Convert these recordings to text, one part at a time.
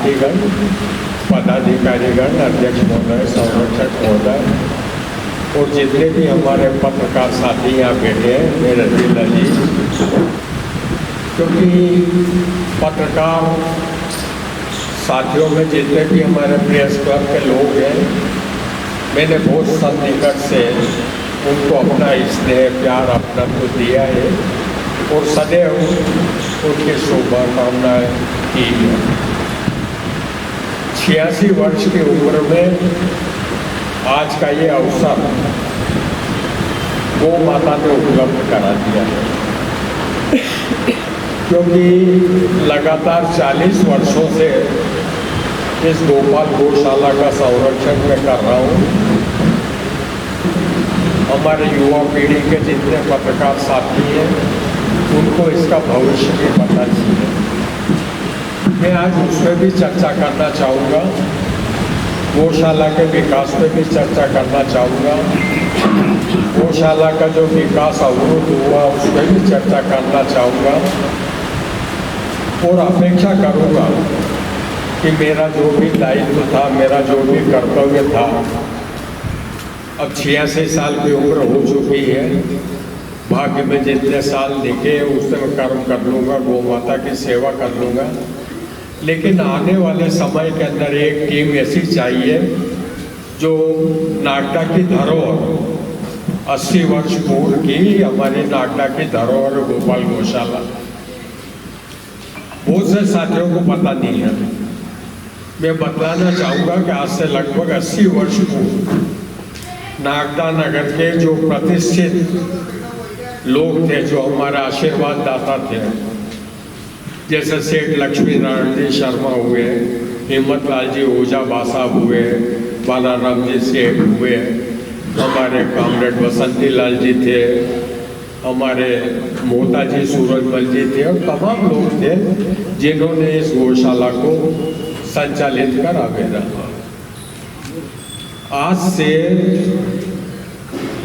साथीगण, पदाधिकारीगण, अध्यक्ष महोदय, संरक्षक महोदय और जितने भी हमारे पत्रकार साथी यहाँ बैठे हैं, मेरे दिल अजीज, क्योंकि पत्रकार साथियों में जितने भी हमारे प्रेस क्लब के लोग हैं, मैंने बहुत सन्निकट से उनको अपना स्नेह प्यार अपना दिया है और सदैव उनकी शुभकामनाएं की है। 86 वर्ष की उम्र में आज का ये अवसर गौ माता ने उपलब्ध करा दिया है, क्योंकि लगातार 40 वर्षों से इस गोपाल गौशाला का संरक्षण मैं कर रहा हूँ। हमारे युवा पीढ़ी के जितने पत्रकार साथी हैं, उनको इसका भविष्य भी पता नहीं है। मैं आज उसमें भी चर्चा करना चाहूँगा, गौशाला के विकास पे भी चर्चा करना चाहूँगा, गौशाला का जो विकास अवरुद्ध हुआ उस पर भी चर्चा करना चाहूँगा और अपेक्षा करूँगा कि मेरा जो भी दायित्व था, मेरा जो भी कर्तव्य था, अब 86 साल की उम्र हो चुकी है, भाग्य में जितने साल दिखे उससे मैं कर्म कर लूँगा, गौ माता की सेवा कर लूँगा। लेकिन आने वाले समय के अंदर एक टीम ऐसी चाहिए जो नागदा की धरोहर 80 वर्ष पूर्व की हमारी नागदा की धरोहर गोपाल गौशाला, बहुत से साथियों को पता नहीं है। मैं बतलाना चाहूँगा कि आज से लगभग 80 वर्ष पूर्व नागदा नगर के जो प्रतिष्ठित लोग थे, जो हमारे आशीर्वाद दाता थे, जैसे सेठ लक्ष्मी नारायण जी शर्मा हुए, हिम्मत लाल जी ओझा बासाब हुए, बालाराम जी सेठ हुए, हमारे कॉमरेड बसंती लाल जी थे, हमारे मोता जी सूरजमल जी थे और तमाम लोग थे जिन्होंने इस गौशाला को संचालित करा भेजा। आज से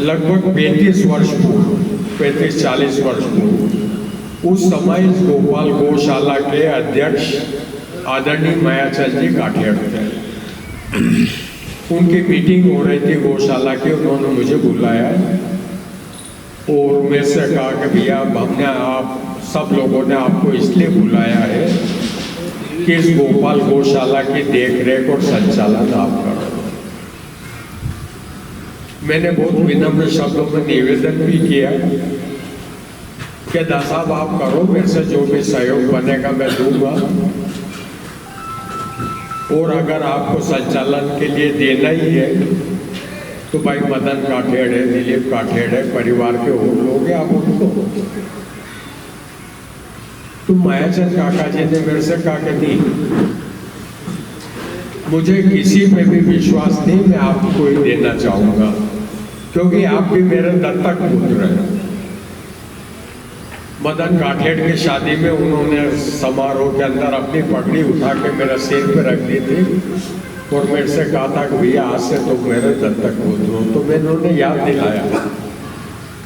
लगभग 35 वर्ष पूर्व, 35-40 वर्ष पूर्व, उस समय इस गोपाल गौशाला के अध्यक्ष आदरणीय मायाचंद जी काठियाड़ थे। उनकी मीटिंग हो रही थी गौशाला की, उन्होंने मुझे बुलाया और मेरे से कहा कि भैया हमने आप सब लोगों ने आपको इसलिए बुलाया है कि इस गोपाल गौशाला की देखरेख और संचालन आप करो। मैंने बहुत विनम्र शब्दों में निवेदन भी किया कि दास साहब आप करो, मेरे से जो भी सहयोग बनेगा मैं दूंगा, और अगर आपको संचालन के लिए देना ही है तो भाई मदन काठियाड़ है, दिलीप काठियाड़ है, परिवार के और लोग हैं, आप उनको। तो मायाचंद काका जी ने मेरे से कहा कि नहीं, मुझे किसी पे भी विश्वास नहीं, मैं आपको ही देना चाहूँगा, क्योंकि आप भी मेरे दत्तक पुत्र हैं। मदन काठियाड़ की शादी में उन्होंने समारोह के अंदर अपनी पगड़ी उठा के मेरा सिर पे रख दी थी और मेरे से कहा था कि भैया आज से तो मेरे दत्तक पुत्र हो। तो मैंने उन्हें याद दिलाया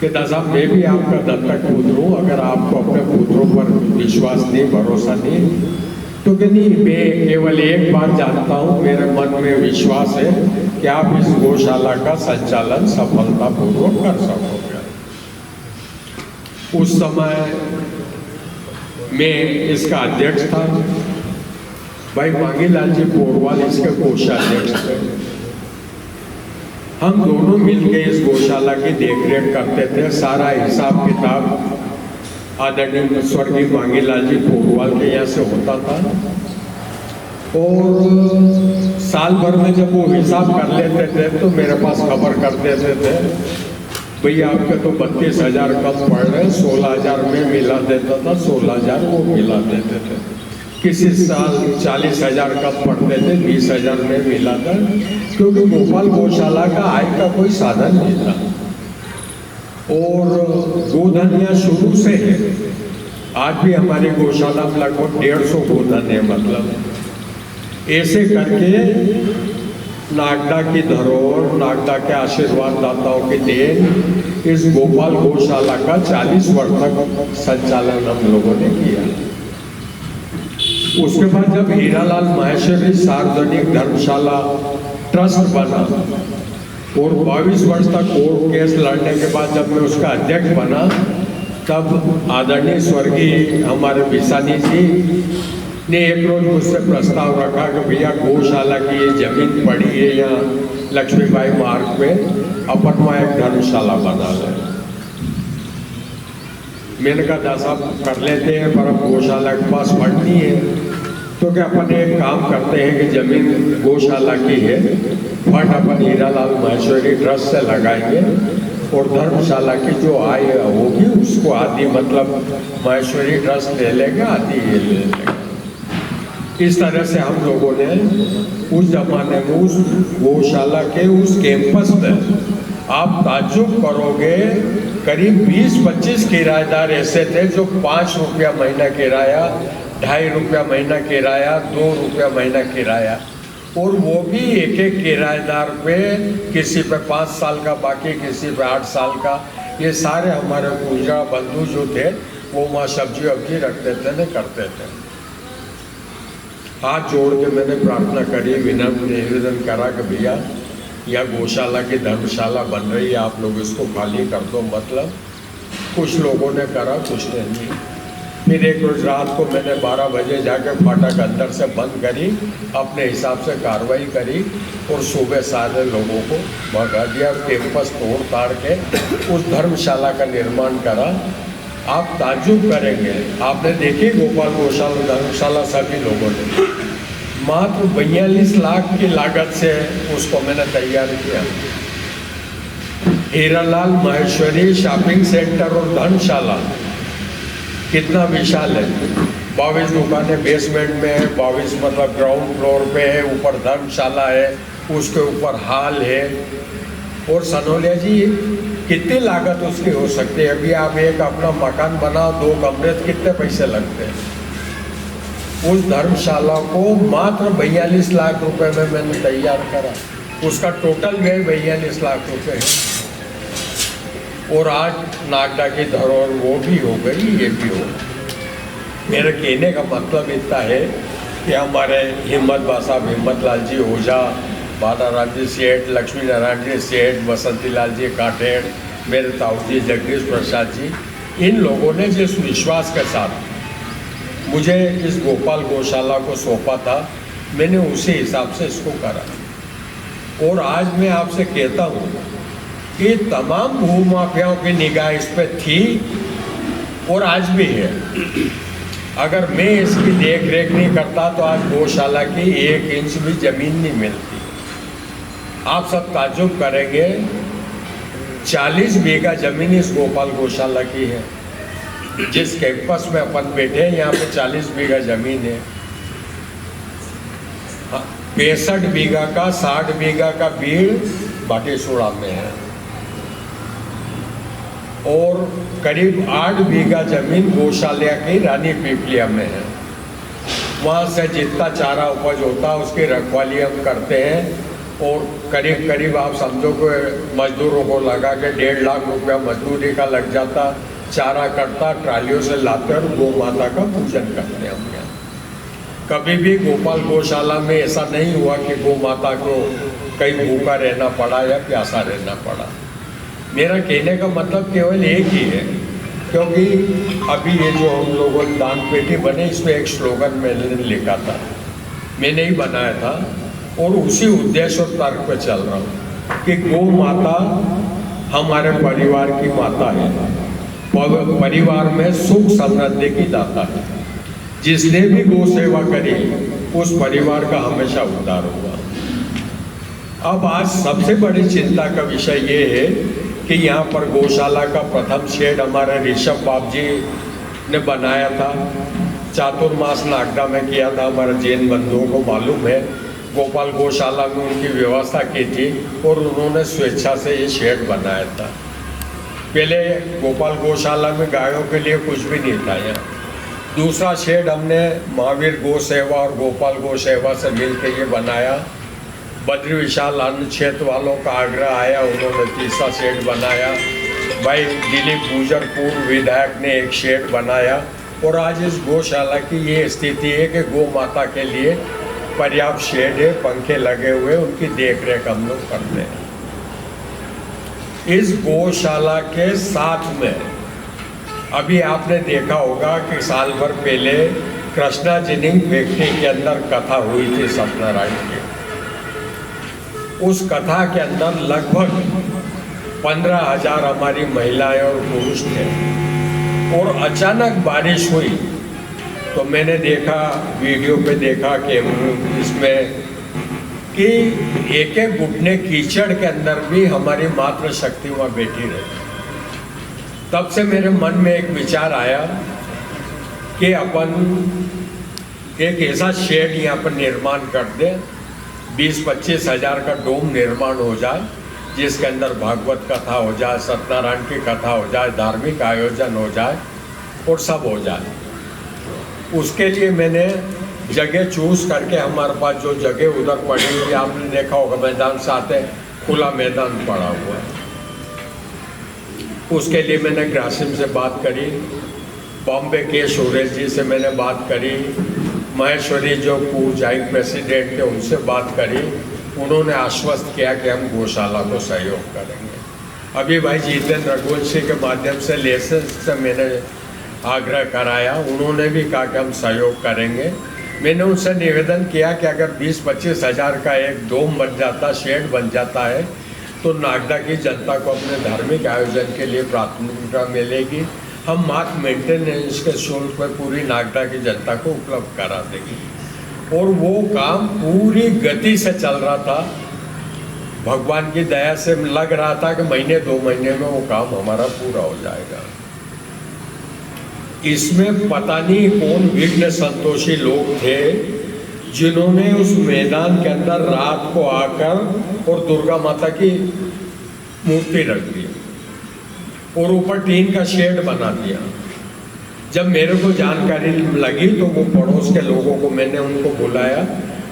कि दादा साहब मैं भी आपका दत्तक पुत्र हूँ, अगर आपको अपने पुत्रों पर विश्वास नहीं, भरोसा नहीं, तो कि नहीं, मैं केवल एक बात जानता हूँ, मेरे मन में विश्वास है कि आप इस गौशाला का संचालन सफलतापूर्वक कर सकोगे। उस समय मैं इसका अध्यक्ष था, भाई मांगीलाल जी पोरवाल इसके कोषाध्यक्ष थे। हम दोनों मिलकर इस गौशाला की देखरेख करते थे। सारा हिसाब किताब आदरणीय स्वर्गीय मांगीलाल जी पोरवाल के यहाँ से होता था और साल भर में जब वो हिसाब कर लेते थे तो मेरे पास खबर कर देते थे, भैया आपके तो 32,000 कम पड़ रहे, 16,000 में मिला देता था, 16,000 वो मिला देते थे। किसी साल 40,000 कम पड़ते थे, 20,000 में मिला था, क्योंकि गोपाल गौशाला का आय का कोई साधन नहीं था और गोधन यहाँ शुरू से है। आज भी हमारी गौशाला में लगभग 150 गोधन है। मतलब ऐसे करके नागदा की धरोहर, नागदा के आशीर्वाद दाताओं के देन इस गोपाल गौशाला का 40 वर्ष तक संचालन हम लोगों ने किया। उसके बाद जब हीरालाल माहेश्वरी सार्वजनिक धर्मशाला ट्रस्ट बना और 22 वर्ष तक कोर्ट केस लड़ने के बाद जब मैं उसका अध्यक्ष बना, तब आदरणीय स्वर्गीय हमारे बिसानी जी ने एक रोज मुझसे प्रस्ताव रखा कि भैया गौशाला की ये जमीन पड़ी है यहाँ लक्ष्मीबाई मार्ग पे, अपन वहाँ एक धर्मशाला बना लें। मैंने कहा दादा साहब कर लेते हैं, पर अब गौशाला के पास फंड नहीं है, तो क्या अपन एक काम करते हैं कि जमीन गौशाला की है, फंड अपन हीरालाल माहेश्वरी ट्रस्ट से लगाएंगे और धर्मशाला की जो आय होगी उसको आधी मतलब माहेश्वरी ट्रस्ट ले लेगा, आधी ये ले लेगा। इस तरह से हम लोगों ने उस जमाने में उस गौशाला के उस कैंपस में, आप ताज्जुब करोगे, करीब 20-25 किराएदार ऐसे थे जो 5 रुपया महीना किराया, 2.5 रुपया महीना किराया, 2 रुपया महीना किराया, और वो भी एक एक किराएदार पे, किसी पे 5 साल का बाकी, किसी पे 8 साल का। ये सारे हमारे पूजा बंधु जो थे वो वहाँ सब्जी वब्जी रखते थे, न करते थे। हाथ जोड़ के मैंने प्रार्थना करी, विनम्र निवेदन करा कि भैया यहाँ गौशाला की धर्मशाला बन रही है, आप लोग इसको खाली कर दो। मतलब कुछ लोगों ने करा, कुछ ने नहीं। फिर एक रोज रात को मैंने 12 बजे जाके फाटक अंदर से बंद करी, अपने हिसाब से कार्रवाई करी और सुबह सारे लोगों को भगा दिया, कैंपस तोड़ ताड़ के उस धर्मशाला का निर्माण करा। आप ताज्जुब करेंगे, आपने देखी गोपाल गौशाला धर्मशाला, सभी लोगों ने मात्र 42 लाख की लागत से उसको मैंने तैयार किया। हीरालाल माहेश्वरी शॉपिंग सेंटर और धर्मशाला कितना विशाल है। 22 दुकानें बेसमेंट में है, 22 मतलब ग्राउंड फ्लोर पे है, ऊपर धर्मशाला है, उसके ऊपर हॉल है। और सनोलिया जी कितनी लागत उसकी हो सकती है? अभी आप एक अपना मकान बनाओ 2 कमरे, कितने पैसे लगते हैं? उस धर्मशाला को मात्र 42 लाख रुपए में मैंने तैयार करा। उसका टोटल व्यय 42 लाख रुपए है। और आज नागदा की धरोहर वो भी हो गई, ये भी हो गई। मेरे कहने का मतलब इतना है कि हमारे हिम्मत साहब, हिम्मत लाल जी ओझा, बादाराम जी सेठ, लक्ष्मी नारायण जी सेठ, बसंती लाल जी काटेड़, मेरे ताऊ जी जगदीश प्रसाद जी, इन लोगों ने जिस विश्वास के साथ मुझे इस गोपाल गौशाला को सौंपा था, मैंने उसी हिसाब से इसको करा। और आज मैं आपसे कहता हूँ कि तमाम भूमाफियाओं की निगाह इस पर थी और आज भी है। अगर मैं इसकी देख रेख नहीं करता तो आज गौशाला की 1 इंच भी ज़मीन नहीं मिलती। आप सब ताज्जुब करेंगे, 40 बीघा ज़मीन इस गोपाल गौशाला की है। जिस कैंपस में अपन बैठे हैं यहाँ पे 40 बीघा ज़मीन है। 65 बीघा का, 60 बीघा का भीड़ बाटेसुड़ा में है और करीब 8 बीघा ज़मीन गौशाला की रानी पीपलिया में है। वहाँ से जितना चारा उपज होता है उसकी रखवाली हम करते हैं और करीब करीब आप समझो कि मजदूरों को लगा के 1.5 लाख रुपया मजदूरी का लग जाता। चारा कटता, ट्रालियों से लाते और गौ माता का पूजन करते हैं हम यहाँ। कभी भी गोपाल गौशाला में ऐसा नहीं हुआ कि गौ माता को कहीं भूखा रहना पड़ा या प्यासा रहना पड़ा। मेरा कहने का मतलब केवल एक ही है, क्योंकि अभी ये जो हम लोगों ने दान पेटी बने, इसमें एक स्लोगन मैंने लिखा था, मैंने ही बनाया था और उसी उद्देश्य और तर्क पे चल रहा हूँ कि गौ माता हमारे परिवार की माता है, परिवार में सुख समृद्धि की दाता है। जिसने भी गौ सेवा करी उस परिवार का हमेशा उद्धार होगा। अब आज सबसे बड़ी चिंता का विषय ये है कि यहाँ पर गौशाला का प्रथम शेड हमारे ऋषभ बाप जी ने बनाया था, चातुर्मास नागदा में किया था। हमारे जैन बंधुओं को मालूम है, गोपाल गौशाला में उनकी व्यवस्था की थी और उन्होंने स्वेच्छा से ये शेड बनाया था। पहले गोपाल गौशाला में गायों के लिए कुछ भी नहीं था यहाँ। दूसरा शेड हमने महावीर गौ सेवा और गोपाल गौ सेवा से मिलकर ये बनाया। बद्री विशाल अन्न क्षेत्र वालों का आग्रह आया, उन्होंने तीसरा शेड बनाया। भाई दिलीप गुजर पूर्व विधायक ने एक शेड बनाया और आज इस गौशाला की ये स्थिति है कि गौ माता के लिए पर्याप्त शेड है, पंखे लगे हुए, उनकी देख रेख हम लोग करते हैं। इस गौशाला के साथ में अभी आपने देखा होगा कि साल भर पहले कृष्णा जिनिंग फैक्ट्री के अंदर कथा हुई थी सत्यनारायण की। उस कथा के अंदर लगभग 15,000 हमारी महिलाएं और पुरुष थे और अचानक बारिश हुई तो मैंने देखा, वीडियो पे देखा कि इसमें कि एक एक घुटने कीचड़ के अंदर भी हमारी मातृशक्ति वहाँ बैठी रही। तब से मेरे मन में एक विचार आया कि अपन एक ऐसा शेड यहाँ पर निर्माण कर दे, 20-25 हज़ार का डोम निर्माण हो जाए, जिसके अंदर भागवत कथा हो जाए, सत्यनारायण की कथा हो जाए, धार्मिक आयोजन हो जाए और सब हो जाए। उसके लिए मैंने जगह चूज करके, हमारे पास जो जगह उधर पड़ी हुई, आपने देखा होगा मैदान से आते खुला मैदान पड़ा हुआ है, उसके लिए मैंने ग्रासिम से बात करी, बॉम्बे के सुरेश जी से मैंने बात करी, महेश्वरी जो पूर्व जॉइंट प्रेसिडेंट थे उनसे बात करी। उन्होंने आश्वस्त किया कि हम गौशाला को सहयोग करेंगे। अभी भाई जितेंद्र रघुवंशी के माध्यम से लाइसेंस से मैंने आग्रह कराया, उन्होंने भी कहा कि हम सहयोग करेंगे। मैंने उनसे निवेदन किया कि अगर 20-25 हज़ार का एक डोम बन जाता, शेड बन जाता है, तो नागदा की जनता को अपने धार्मिक आयोजन के लिए प्राथमिकता मिलेगी। हम मात्र मेंटेनेंस के शुल्क में पूरी नागदा की जनता को उपलब्ध करा देंगे। और वो काम पूरी गति से चल रहा था। भगवान की दया से लग रहा था कि महीने 2 महीने में वो काम हमारा पूरा हो जाएगा। इसमें पता नहीं कौन विघ्न संतोषी लोग थे जिन्होंने उस मैदान के अंदर रात को आकर और दुर्गा माता की मूर्ति रख दी और ऊपर टीन का शेड बना दिया। जब मेरे को जानकारी लगी तो वो पड़ोस के लोगों को मैंने उनको बुलाया,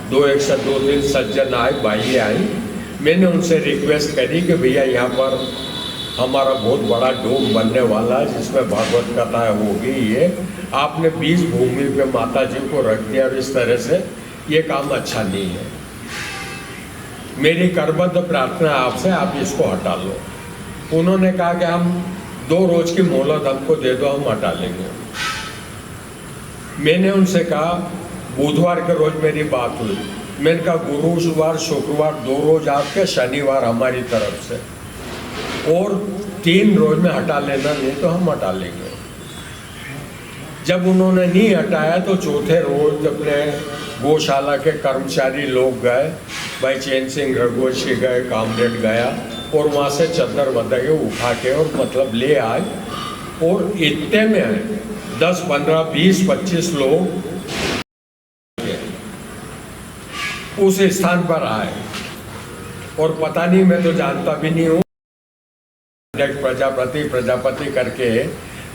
2-3 सज्जन आए, भाई आए। मैंने उनसे रिक्वेस्ट करी कि भैया यहाँ पर हमारा बहुत बड़ा डोम बनने वाला है जिसमें भागवत कथा होगी, ये आपने 20 भूमि पे माता जी को रख दिया और इस तरह से ये काम अच्छा नहीं है। मेरी करबद्ध प्रार्थना आपसे, आप इसको हटा लो। उन्होंने कहा कि हम 2 रोज की मोहलत हमको दे दो, हम हटा लेंगे। मैंने उनसे कहा, बुधवार के रोज मेरी बात हुई, मैंने कहा गुरुवार शुक्रवार 2 रोज आपके, शनिवार हमारी तरफ से, और 3 रोज में हटा लेना, नहीं तो हम हटा लेंगे। जब उन्होंने नहीं हटाया तो चौथे रोज अपने गौशाला के कर्मचारी लोग गए, भाई चैन सिंह रघुवंशी गए, कामरेड गया और वहाँ से चद्दर वद्दर उठा के और मतलब ले आए। और इतने में 10, 15, 20, 25 लोग उस स्थान पर आए और पता नहीं, मैं तो जानता भी नहीं हूँ, प्रजापति करके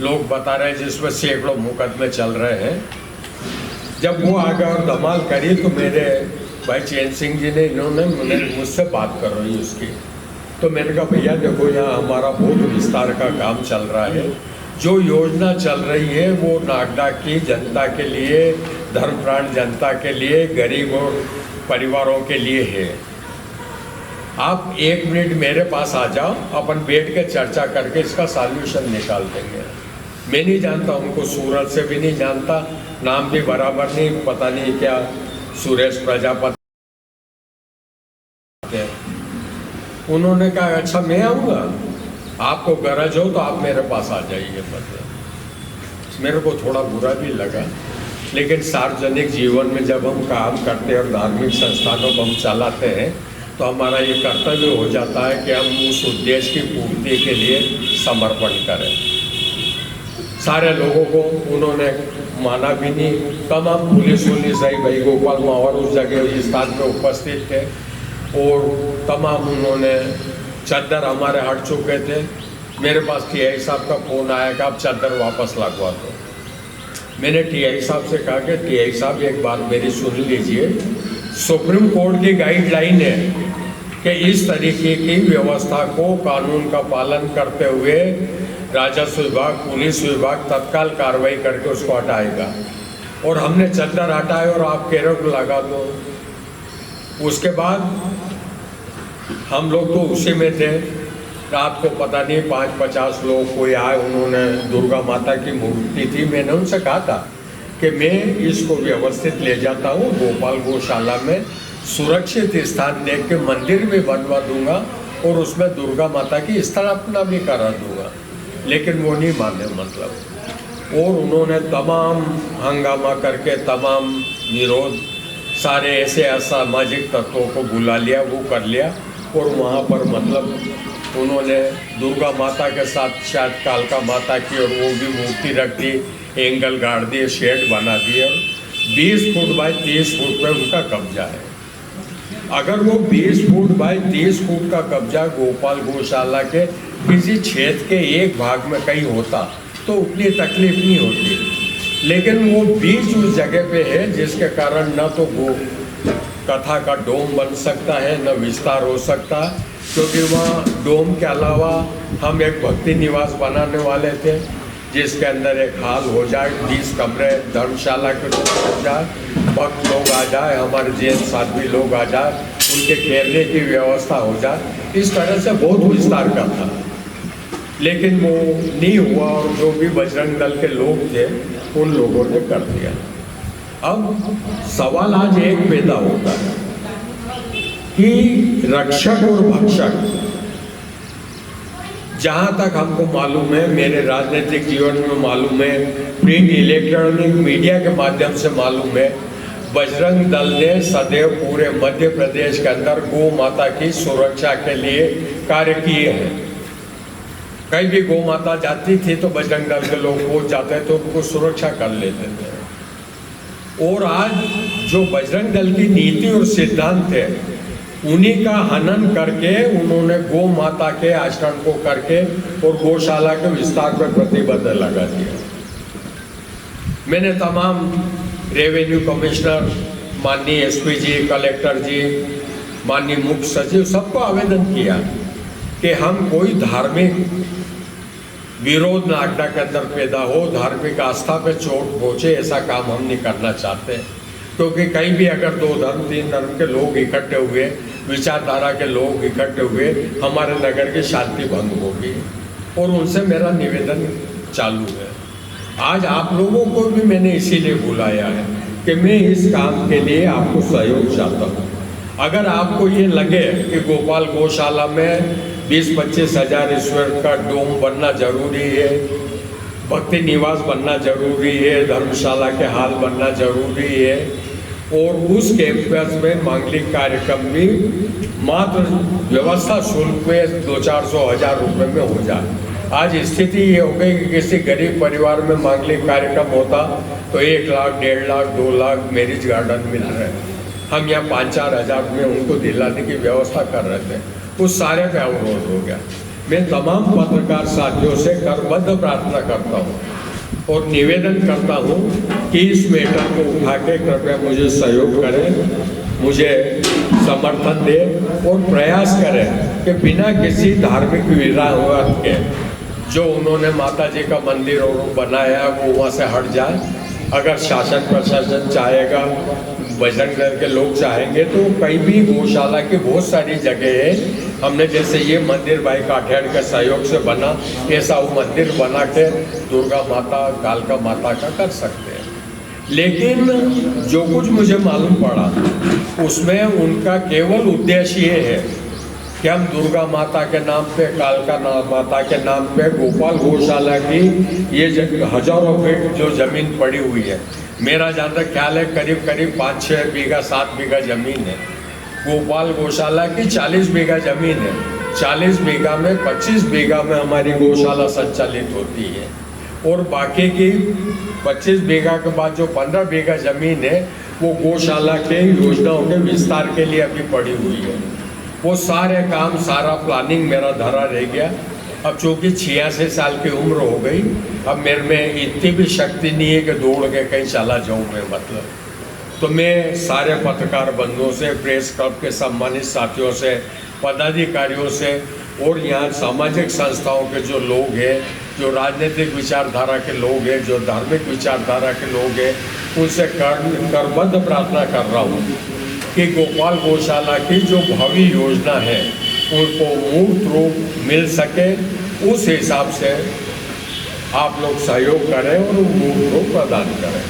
लोग बता रहे हैं जिसमें सैकड़ों मुकदमे चल रहे हैं। जब वो आ गए और धमाल करी तो मेरे भाई चैन सिंह जी ने, इन्होंने मुझसे बात कर रही उसकी, तो मैंने कहा भैया देखो यहाँ हमारा बहुत विस्तार का काम चल रहा है, जो योजना चल रही है वो नागदा की जनता के लिए, धर्मप्राण जनता के लिए, गरीब और परिवारों के लिए है। आप 1 मिनट मेरे पास आ जाओ, अपन बैठ के चर्चा करके इसका सॉल्यूशन निकाल देंगे। मैं नहीं जानता उनको, सूरत से भी नहीं जानता, नाम भी बराबर नहीं, पता नहीं क्या सुरेश प्रजापति। उन्होंने कहा अच्छा मैं आऊँगा, आपको गरज हो तो आप मेरे पास आ जाइए। मेरे को थोड़ा बुरा भी लगा, लेकिन सार्वजनिक जीवन में जब हम काम करते हैं और धार्मिक संस्थानों को हम चलाते हैं तो हमारा ये कर्तव्य हो जाता है कि हम उस उद्देश्य की पूर्ति के लिए समर्पण करें। सारे लोगों को उन्होंने माना भी नहीं। तमाम पुलिस आई, भाई गोपाल मावर उस जगह इस स्थान पे उपस्थित थे और तमाम उन्होंने चादर हमारे हट चुके थे। मेरे पास टीआई साहब का फ़ोन आया कि आप चादर वापस लगवा दो। मैंने टीआई साहब से कहा कि टीआई साहब एक बात मेरी सुन लीजिए, सुप्रीम कोर्ट की गाइडलाइन है कि इस तरीके की व्यवस्था को कानून का पालन करते हुए राजस्व विभाग, पुलिस विभाग तत्काल कार्रवाई करके उसको हटाएगा। और हमने चद्दर हटाए और आप कह रहे हो लगा दो। उसके बाद हम लोग तो उसी में थे। रात को पता नहीं 5-50 लोग कोई आए, उन्होंने दुर्गा माता की मूर्ति थी, मैंने उनसे कहा था कि मैं इसको व्यवस्थित ले जाता हूँ गोपाल गौशाला में, सुरक्षित स्थान देख के मंदिर भी बनवा दूंगा और उसमें दुर्गा माता की स्थापना भी करा दूंगा। लेकिन वो नहीं माने मतलब। और उन्होंने तमाम हंगामा करके तमाम विरोध, सारे ऐसे असामाजिक तत्वों को बुला लिया, वो कर लिया। और वहाँ पर मतलब उन्होंने दुर्गा माता के साथ शायद कालका माता की और वो भी मूर्ति रख दी, एंगल गाड़ दिए, शेड बना दिए और 20 फुट बाय 30 फुट पे उनका कब्जा है। अगर वो 20 फुट बाय 30 फुट का कब्जा गोपाल गौशाला के किसी क्षेत्र के एक भाग में कहीं होता तो उतनी तकलीफ नहीं होती। लेकिन वो बीच उस जगह पे है जिसके कारण न तो वो कथा का डोम बन सकता है न विस्तार हो सकता, क्योंकि वहाँ डोम के अलावा हम एक भक्ति निवास बनाने वाले थे जिसके अंदर एक हाल हो जाए, 20 कमरे धर्मशाला के रूप में हो जाए, भक्त लोग आ जाए, हमारे जैन साध्वी लोग आ जाए, उनके ठहरने की व्यवस्था हो जाए। इस तरह से बहुत विस्तार का था, लेकिन वो नहीं हुआ और जो भी बजरंग दल के लोग थे उन लोगों ने कर दिया। अब सवाल आज एक पैदा होता है कि रक्षक और भक्षक, जहाँ तक हमको मालूम है, मेरे राजनीतिक जीवन में मालूम है, प्रिंट इलेक्ट्रॉनिक मीडिया के माध्यम से मालूम है, बजरंग दल ने सदैव पूरे मध्य प्रदेश के अंदर गौ माता की सुरक्षा के लिए कार्य किए हैं। कहीं भी गौ माता जाती थी तो बजरंग दल के लोग पहुंच जाते तो उनको सुरक्षा कर लेते थे। और आज जो बजरंग दल की नीति और सिद्धांत है उन्हीं का हनन करके उन्होंने गौ माता के आचरण को करके और गौशाला के विस्तार पर प्रतिबंध लगा दिया। मैंने तमाम रेवेन्यू कमिश्नर, माननीय एसपी जी, कलेक्टर जी, माननीय मुख्य सचिव, सबको आवेदन किया कि हम कोई धार्मिक विरोध नागदा के अंदर पैदा हो, धार्मिक आस्था पे चोट पहुँचे, ऐसा काम हम नहीं करना चाहते। क्योंकि कहीं भी अगर 2 धर्म 3 धर्म के लोग इकट्ठे हुए, विचारधारा के लोग इकट्ठे हुए, हमारे नगर की शांति भंग होगी। और उनसे मेरा निवेदन चालू है। आज आप लोगों को भी मैंने इसीलिए बुलाया है कि मैं इस काम के लिए आपको सहयोग चाहता हूँ। अगर आपको ये लगे कि गोपाल गौशाला में 20-25 हज़ार ईश्वर का डोम बनना जरूरी है, भक्ति निवास बनना जरूरी है, धर्मशाला के हाल बनना जरूरी है, और उस कैंपस में मांगलिक कार्यक्रम भी मात्र व्यवस्था शुल्क पे 200-400 हज़ार रुपये में हो जाए। आज स्थिति ये हो गई कि किसी गरीब परिवार में मांगलिक कार्यक्रम होता तो 1 लाख, 1.5 लाख, 2 लाख मैरिज गार्डन मिल रहे हैं। हम यहाँ 5-4 हज़ार में उनको दिलाने की व्यवस्था कर रहे थे, उस सारे पे अवरोध हो गया। मैं तमाम पत्रकार साथियों से करबद्ध प्रार्थना करता हूँ और निवेदन करता हूँ कि इस मैटर को उठा के कृपया मुझे सहयोग करें, मुझे समर्थन दें और प्रयास करें कि बिना किसी धार्मिक विरोध के जो उन्होंने माता जी का मंदिर और बनाया वो वहाँ से हट जाए। अगर शासन प्रशासन चाहेगा, बजरंग दल के लोग चाहेंगे तो कहीं भी गौशाला की बहुत सारी जगह है। हमने जैसे ये मंदिर भाई काठियाड़ के सहयोग से बना, ऐसा वो मंदिर बना के दुर्गा माता, कालका माता का कर सकते हैं। लेकिन जो कुछ मुझे मालूम पड़ा उसमें उनका केवल उद्देश्य ये है कि हम दुर्गा माता के नाम पे, कालका माता के नाम पे गोपाल गौशाला की ये हजारों फीट जो ज़मीन पड़ी हुई है, मेरा जहाँ तक ख्याल है करीब 5-6 बीघा 7 बीघा ज़मीन है। गोपाल गौशाला की 40 बीघा ज़मीन है। 40 बीघा में 25 बीघा में हमारी गौशाला संचालित होती है और बाकी की 25 बीघा के बाद जो 15 बीघा ज़मीन है वो गौशाला के योजनाओं के विस्तार के लिए अभी पड़ी हुई है। वो सारे काम, सारा प्लानिंग मेरा धरा रह गया। अब चूँकि 86 साल की उम्र हो गई, अब मेरे में इतनी भी शक्ति नहीं है कि दौड़ के कहीं चला जाऊँ मैं, मतलब। तो मैं सारे पत्रकार बंधुओं से, प्रेस क्लब के सम्मानित साथियों से, पदाधिकारियों से और यहाँ सामाजिक संस्थाओं के जो लोग हैं, जो राजनीतिक विचारधारा के लोग हैं, जो धार्मिक विचारधारा के लोग हैं, उनसे करबद्ध प्रार्थना कर रहा हूँ कि गोपाल गौशाला की जो भावी योजना है उनको मूर्त रूप मिल सके, उस हिसाब से आप लोग सहयोग करें और मूर्त रूप प्रदान करें।